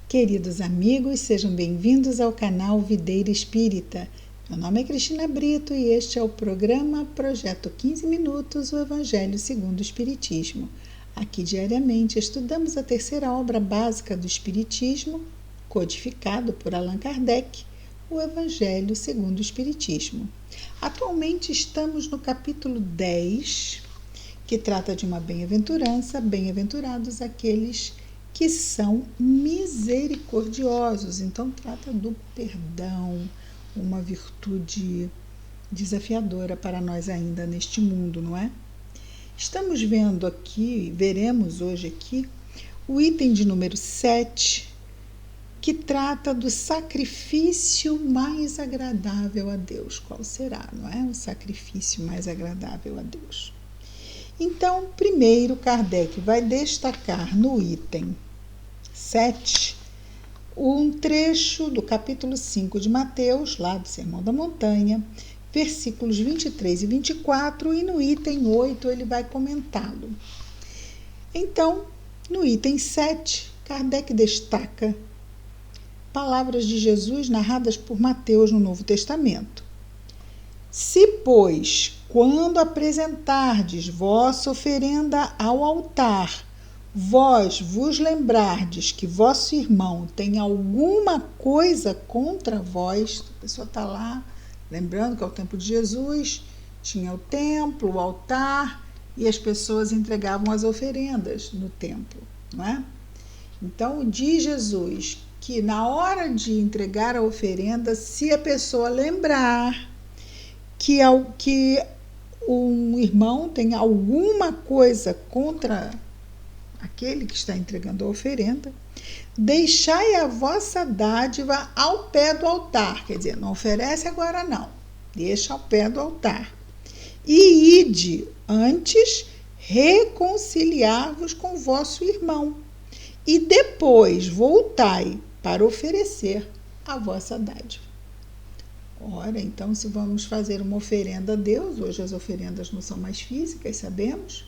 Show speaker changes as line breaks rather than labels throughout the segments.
Queridos amigos, sejam bem-vindos ao canal Videira Espírita. Meu nome é Cristina Brito e este é o programa Projeto 15 Minutos, o Evangelho segundo o Espiritismo. Aqui diariamente estudamos a terceira obra básica do Espiritismo, codificado por Allan Kardec, o Evangelho segundo o Espiritismo. Atualmente estamos no capítulo 10, que trata de uma bem-aventurança, bem-aventurados aqueles que são misericordiosos. Então, trata do perdão, uma virtude desafiadora para nós ainda neste mundo, não é? Estamos vendo aqui, veremos hoje aqui, o item de número 7, que trata do sacrifício mais agradável a Deus. Qual será, não é? O sacrifício mais agradável a Deus. Então, primeiro, Kardec vai destacar no item 7, um trecho do capítulo 5 de Mateus, lá do Sermão da Montanha, versículos 23 e 24, e no item 8 ele vai comentá-lo. Então, no item 7, Kardec destaca palavras de Jesus narradas por Mateus no Novo Testamento. Se, pois, quando apresentardes vossa oferenda ao altar, vós vos lembrardes que vosso irmão tem alguma coisa contra vós, a pessoa está lá, lembrando que ao tempo de Jesus tinha o templo, o altar, e as pessoas entregavam as oferendas no templo, não é? Então, diz Jesus que na hora de entregar a oferenda, se a pessoa lembrar que um irmão tem alguma coisa contra aquele que está entregando a oferenda, deixai a vossa dádiva ao pé do altar. Quer dizer, não oferece agora não, deixa ao pé do altar. E ide antes reconciliar-vos com vosso irmão, e depois voltai para oferecer a vossa dádiva. Ora, então, se vamos fazer uma oferenda a Deus, hoje as oferendas não são mais físicas, sabemos,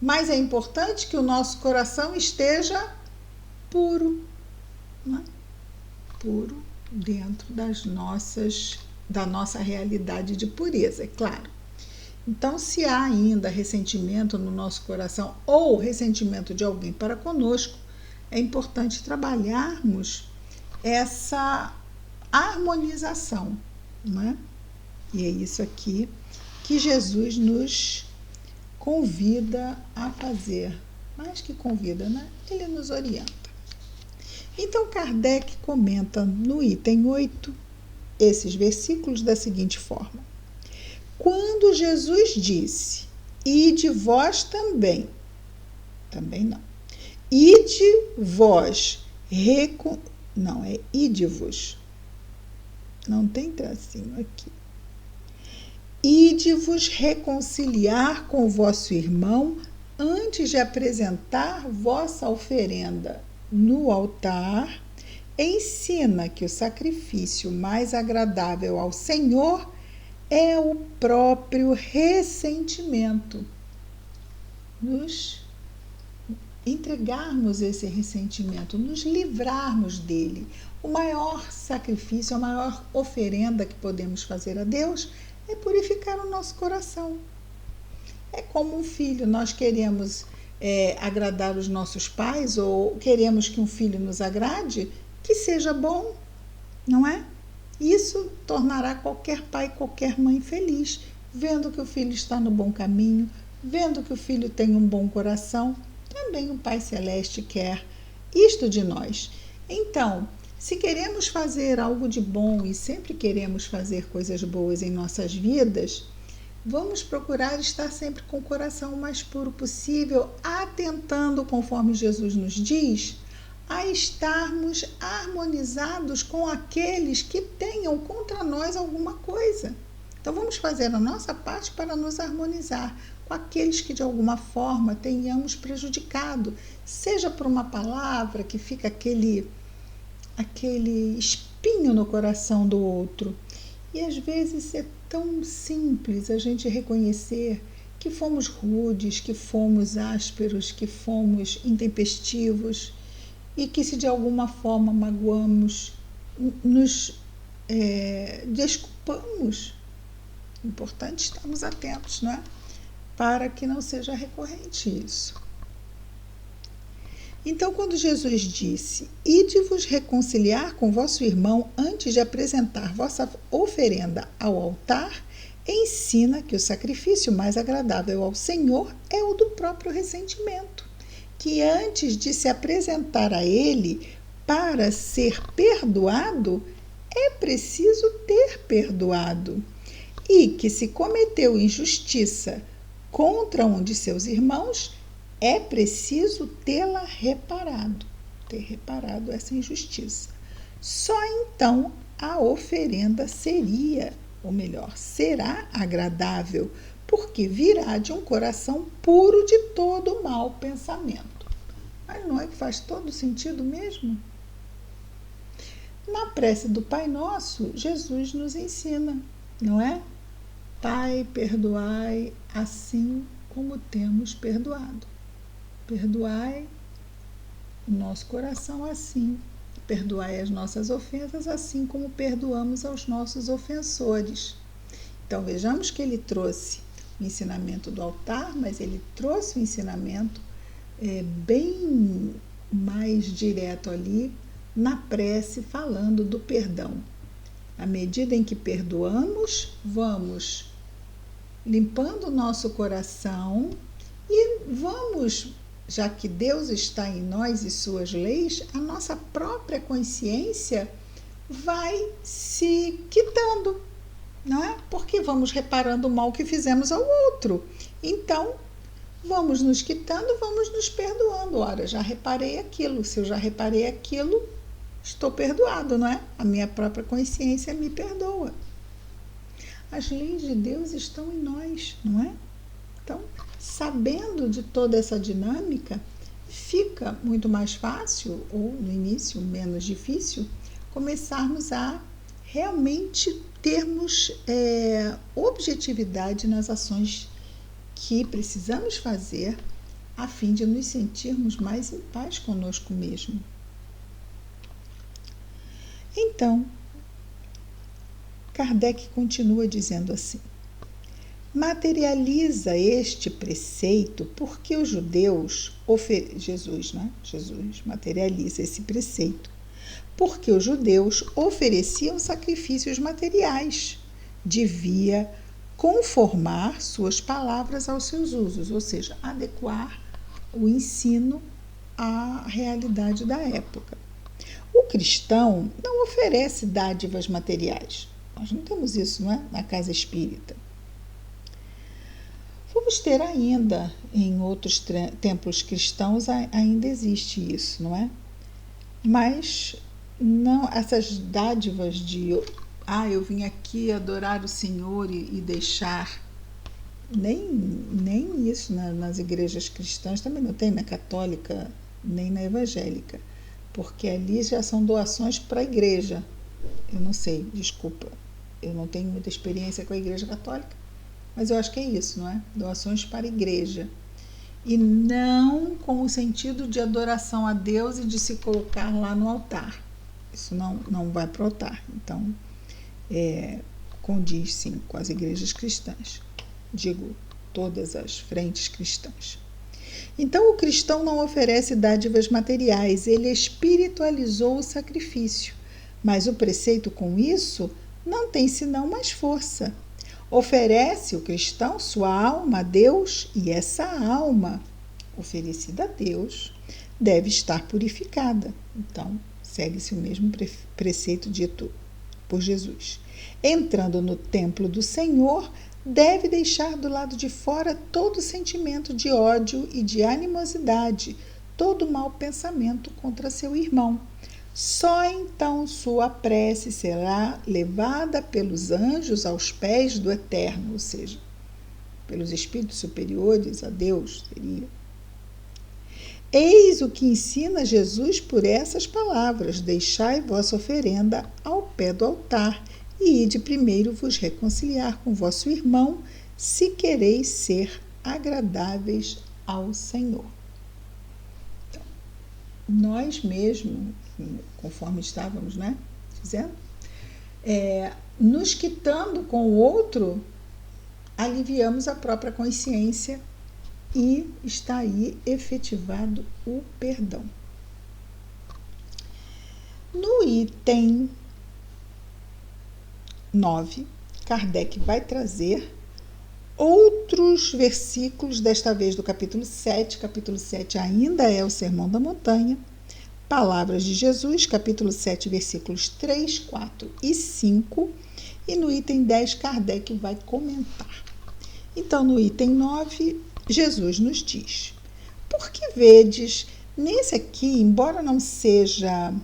mas é importante que o nosso coração esteja puro, né? Puro dentro da nossa realidade de pureza, é claro. Então, se há ainda ressentimento no nosso coração ou ressentimento de alguém para conosco, é importante trabalharmos essa harmonização, não é? E é isso aqui que Jesus nos convida a fazer. Mais que convida, né? Ele nos orienta. Então, Kardec comenta no item 8 esses versículos da seguinte forma: quando Jesus disse, ide vós também não, ide vós, não, é ide-vos, não tem tracinho aqui, ide-vos reconciliar com o vosso irmão antes de apresentar vossa oferenda no altar, ensina que o sacrifício mais agradável ao Senhor é o próprio ressentimento. Nos entregarmos esse ressentimento, nos livrarmos dele. O maior sacrifício, a maior oferenda que podemos fazer a Deus é purificar o nosso coração. É como um filho, nós queremos agradar os nossos pais ou queremos que um filho nos agrade, que seja bom, não é? Isso tornará qualquer pai, qualquer mãe feliz, vendo que o filho está no bom caminho, vendo que o filho tem um bom coração. Também o Pai Celeste quer isto de nós. Então, se queremos fazer algo de bom e sempre queremos fazer coisas boas em nossas vidas, vamos procurar estar sempre com o coração o mais puro possível, atentando, conforme Jesus nos diz, a estarmos harmonizados com aqueles que tenham contra nós alguma coisa. Então, vamos fazer a nossa parte para nos harmonizar com aqueles que de alguma forma tenhamos prejudicado, seja por uma palavra que fica aquele espinho no coração do outro. E às vezes é tão simples a gente reconhecer que fomos rudes, que fomos ásperos, que fomos intempestivos, e que se de alguma forma magoamos, nos desculpamos. Importante estarmos atentos, não é? Para que não seja recorrente isso. Então, quando Jesus disse: "Ide-vos reconciliar com vosso irmão antes de apresentar vossa oferenda ao altar", ensina que o sacrifício mais agradável ao Senhor é o do próprio ressentimento, que antes de se apresentar a Ele para ser perdoado, é preciso ter perdoado, e que se cometeu injustiça contra um de seus irmãos, é preciso ter reparado essa injustiça. Só então a oferenda seria, ou melhor, será agradável, porque virá de um coração puro de todo mau pensamento. Mas não é que faz todo sentido mesmo? Na prece do Pai Nosso, Jesus nos ensina, não é? Pai, perdoai assim como temos perdoado. Perdoai o nosso coração assim. Perdoai as nossas ofensas assim como perdoamos aos nossos ofensores. Então vejamos que ele trouxe o ensinamento do altar, mas ele trouxe o ensinamento bem mais direto ali na prece, falando do perdão. À medida em que perdoamos, vamos limpando o nosso coração e vamos, já que Deus está em nós e suas leis, a nossa própria consciência vai se quitando, não é? Porque vamos reparando o mal que fizemos ao outro. Então, vamos nos quitando, vamos nos perdoando. Ora, já reparei aquilo. Se eu já reparei aquilo, estou perdoado, não é? A minha própria consciência me perdoa. As leis de Deus estão em nós, não é? Então, sabendo de toda essa dinâmica, fica muito mais fácil, ou no início menos difícil, começarmos a realmente termos objetividade nas ações que precisamos fazer a fim de nos sentirmos mais em paz conosco mesmo. Então, Kardec continua dizendo assim: materializa este preceito porque os judeus Jesus materializa esse preceito porque os judeus ofereciam sacrifícios materiais. Devia conformar suas palavras aos seus usos, ou seja, adequar o ensino à realidade da época. O cristão não oferece dádivas materiais. Nós não temos isso, não é? Na casa espírita. Vamos ter ainda, em outros templos cristãos, ainda existe isso, não é? Mas não, essas dádivas de eu vim aqui adorar o Senhor e deixar, nem isso nas igrejas cristãs, também não tem na católica nem na evangélica, porque ali já são doações para a igreja. Eu não sei, desculpa, eu não tenho muita experiência com a igreja católica, mas eu acho que é isso, não é? Doações para a igreja. E não com o sentido de adoração a Deus e de se colocar lá no altar. Isso não vai para o altar. Então, condiz sim com as igrejas cristãs. Digo, todas as frentes cristãs. Então, o cristão não oferece dádivas materiais, ele espiritualizou o sacrifício. Mas o preceito com isso não tem senão mais força. Oferece o cristão sua alma a Deus e essa alma, oferecida a Deus, deve estar purificada. Então, segue-se o mesmo preceito dito por Jesus. Entrando no templo do Senhor, deve deixar do lado de fora todo sentimento de ódio e de animosidade, todo mau pensamento contra seu irmão. Só então sua prece será levada pelos anjos aos pés do Eterno, ou seja, pelos espíritos superiores a Deus, seria. Eis o que ensina Jesus por essas palavras: deixai vossa oferenda ao pé do altar e ide primeiro vos reconciliar com vosso irmão, se quereis ser agradáveis ao Senhor. Então, nós mesmos, conforme estávamos, né, dizendo, nos quitando com o outro, aliviamos a própria consciência e está aí efetivado o perdão. No item 9, Kardec vai trazer outros versículos, desta vez do capítulo 7. Capítulo 7 ainda é o Sermão da Montanha. Palavras de Jesus, capítulo 7, versículos 3, 4 e 5. E no item 10, Kardec vai comentar. Então, no item 9, Jesus nos diz: por que vedes, nesse aqui, embora não seja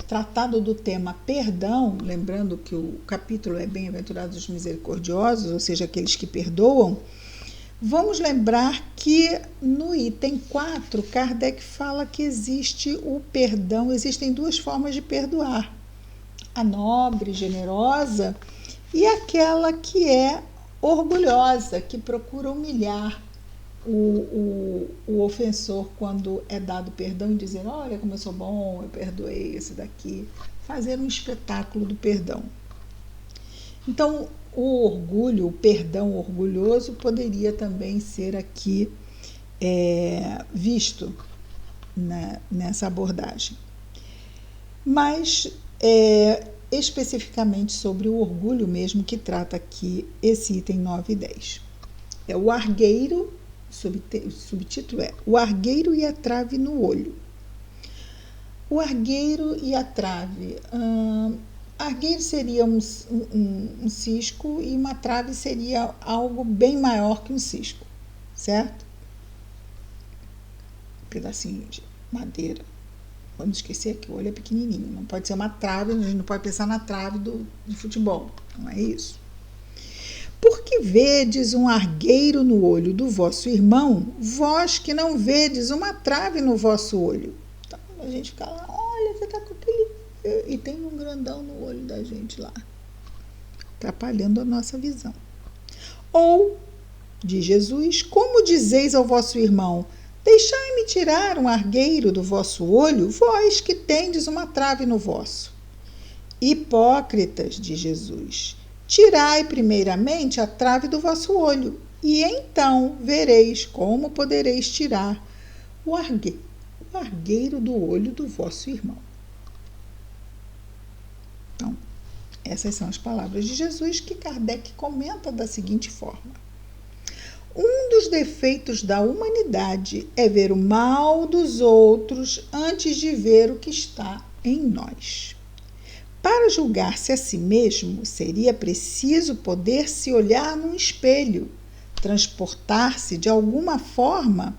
tratado do tema perdão, lembrando que o capítulo é Bem-aventurados os misericordiosos, ou seja, aqueles que perdoam, vamos lembrar que no item 4, Kardec fala que existe o perdão, existem duas formas de perdoar: a nobre, generosa, e aquela que é orgulhosa, que procura humilhar o ofensor quando é dado perdão e dizer: olha como eu sou bom, eu perdoei esse daqui, fazer um espetáculo do perdão. Então, o orgulho, o perdão orgulhoso poderia também ser aqui visto nessa abordagem. Mas, especificamente sobre o orgulho mesmo, que trata aqui esse item 9 e 10. É o argueiro, o subtítulo é O Argueiro e a Trave no Olho. O argueiro e a trave. Argueiro seria um cisco e uma trave seria algo bem maior que um cisco, certo? Um pedacinho de madeira. Vamos esquecer que o olho é pequenininho, não pode ser uma trave, a gente não pode pensar na trave do futebol, não é isso? Porque vedes um argueiro no olho do vosso irmão, vós que não vedes uma trave no vosso olho. Então, a gente fica lá, olha, você está com aquele... E tem um grandão no olho da gente lá, atrapalhando a nossa visão. Ou, diz Jesus, como dizeis ao vosso irmão: deixai-me tirar um argueiro do vosso olho, vós que tendes uma trave no vosso. Hipócritas, diz Jesus, tirai primeiramente a trave do vosso olho, e então vereis como podereis tirar o argueiro do olho do vosso irmão. Então, essas são as palavras de Jesus que Kardec comenta da seguinte forma: um dos defeitos da humanidade é ver o mal dos outros antes de ver o que está em nós. Para julgar-se a si mesmo, seria preciso poder se olhar num espelho, transportar-se de alguma forma,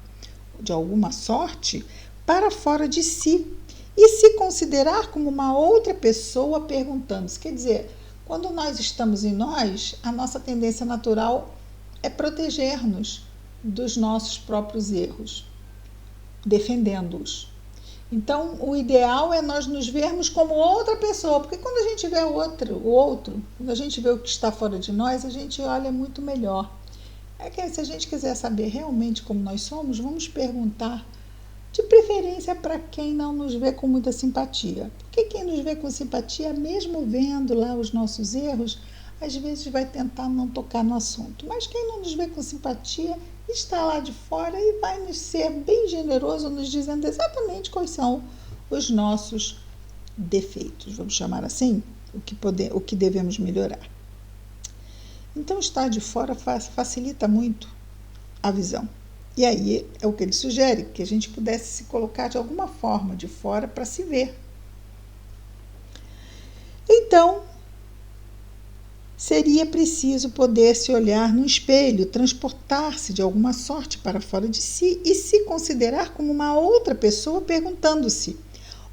de alguma sorte, para fora de si e se considerar como uma outra pessoa, perguntando-se. Quer dizer, quando nós estamos em nós, a nossa tendência natural é proteger-nos dos nossos próprios erros, defendendo-os. Então, o ideal é nós nos vermos como outra pessoa, porque quando a gente vê o outro, quando a gente vê o que está fora de nós, a gente olha muito melhor. É que se a gente quiser saber realmente como nós somos, vamos perguntar, de preferência para quem não nos vê com muita simpatia. Porque quem nos vê com simpatia, mesmo vendo lá os nossos erros, às vezes vai tentar não tocar no assunto. Mas quem não nos vê com simpatia está lá de fora e vai nos ser bem generoso, nos dizendo exatamente quais são os nossos defeitos, vamos chamar assim, o que devemos melhorar. Então, estar de fora facilita muito a visão. E aí é o que ele sugere, que a gente pudesse se colocar de alguma forma de fora para se ver. Então, seria preciso poder se olhar no espelho, transportar-se de alguma sorte para fora de si e se considerar como uma outra pessoa, perguntando-se: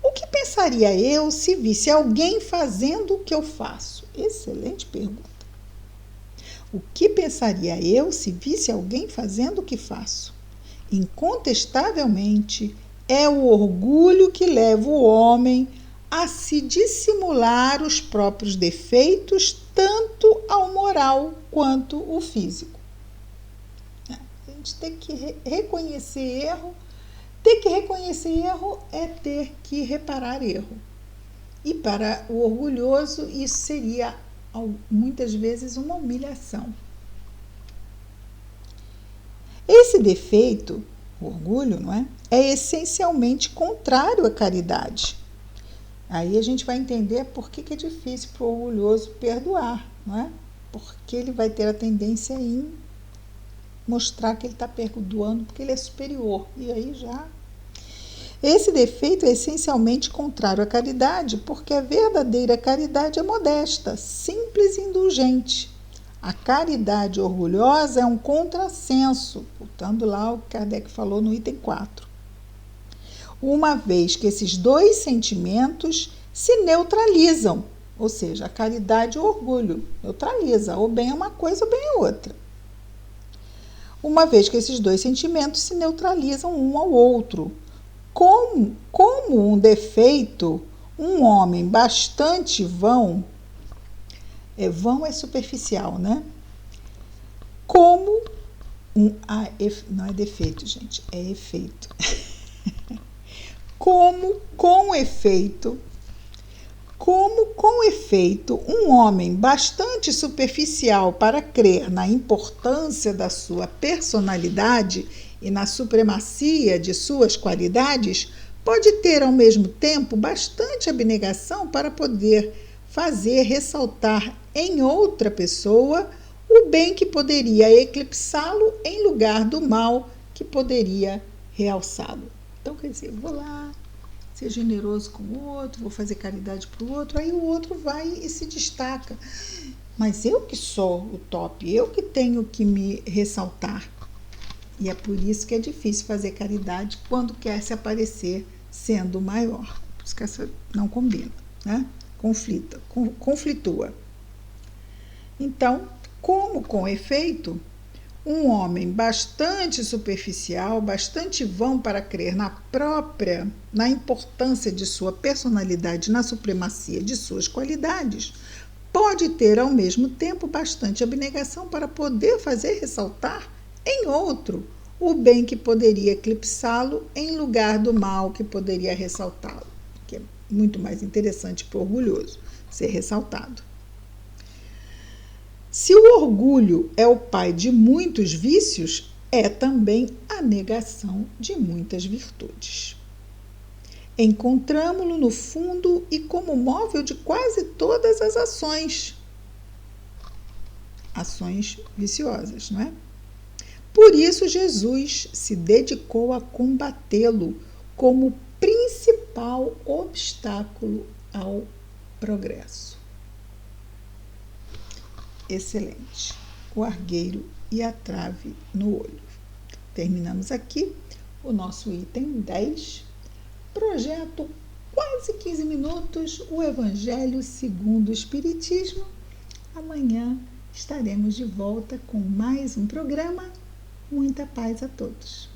o que pensaria eu se visse alguém fazendo o que eu faço? Excelente pergunta. O que pensaria eu se visse alguém fazendo o que faço? Incontestavelmente, é o orgulho que leva o homem a se dissimular os próprios defeitos, tanto ao moral quanto o físico. A gente tem que reconhecer erro, Ter que reconhecer erro é ter que reparar erro. E para o orgulhoso, isso seria muitas vezes uma humilhação. Esse defeito, o orgulho, não é? É essencialmente contrário à caridade. Aí a gente vai entender por que é difícil para o orgulhoso perdoar, não é? Porque ele vai ter a tendência em mostrar que ele está perdoando porque ele é superior. E aí já... Esse defeito é essencialmente contrário à caridade, porque a verdadeira caridade é modesta, simples e indulgente. A caridade orgulhosa é um contrassenso, voltando lá ao que Kardec falou no item 4. Uma vez que esses dois sentimentos se neutralizam, ou seja, a caridade e o orgulho neutraliza, ou bem é uma coisa ou bem é outra. Uma vez que esses dois sentimentos se neutralizam um ao outro. Como um defeito, um homem bastante vão é superficial, né? Não é defeito, gente, é efeito. Como com efeito, um homem bastante superficial para crer na importância da sua personalidade e na supremacia de suas qualidades, pode ter ao mesmo tempo bastante abnegação para poder fazer ressaltar em outra pessoa o bem que poderia eclipsá-lo em lugar do mal que poderia realçá-lo. Então, quer dizer, vou lá ser generoso com o outro, vou fazer caridade para o outro, aí o outro vai e se destaca. Mas eu que sou o top, eu que tenho que me ressaltar. E é por isso que é difícil fazer caridade quando quer se aparecer sendo o maior. Por isso que essa não combina, né? Conflitua. Então, como com efeito, um homem bastante superficial, bastante vão para crer na importância de sua personalidade, na supremacia de suas qualidades, pode ter ao mesmo tempo bastante abnegação para poder fazer ressaltar em outro o bem que poderia eclipsá-lo em lugar do mal que poderia ressaltá-lo, que é muito mais interessante para o orgulhoso ser ressaltado. Se o orgulho é o pai de muitos vícios, é também a negação de muitas virtudes. Encontramo-lo no fundo e como móvel de quase todas as ações viciosas, não é? Por isso, Jesus se dedicou a combatê-lo como principal obstáculo ao progresso. Excelente. O argueiro e a trave no olho. Terminamos aqui o nosso item 10. Projeto quase 15 minutos, o Evangelho segundo o Espiritismo. Amanhã estaremos de volta com mais um programa. Muita paz a todos.